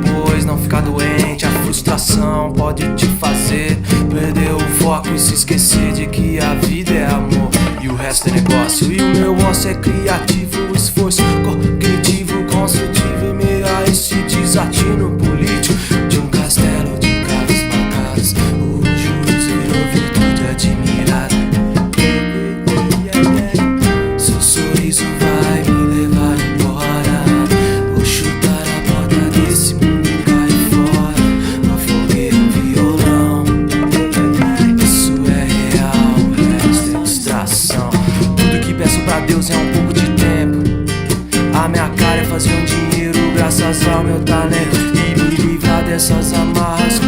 depois não ficar doente. A frustração pode te fazer perder o foco e se esquecer de que a vida é amor e o resto é negócio. E o meu ócio é criativo, esforço cognitivo, construtivo, em meio a esse desatino político de um castelo de carros marcados. O juízo virou virtude admirada. Seu sorriso vai me levar embora. Vou chutar a porta desse mundo e cair fora. Uma fogueira, um violão. Isso é real, o resto é distração. Tudo que peço pra Deus é um pouco de tempo. A minha cara é fazer um dinheiro graças ao meu talento e me livrar dessas amarras.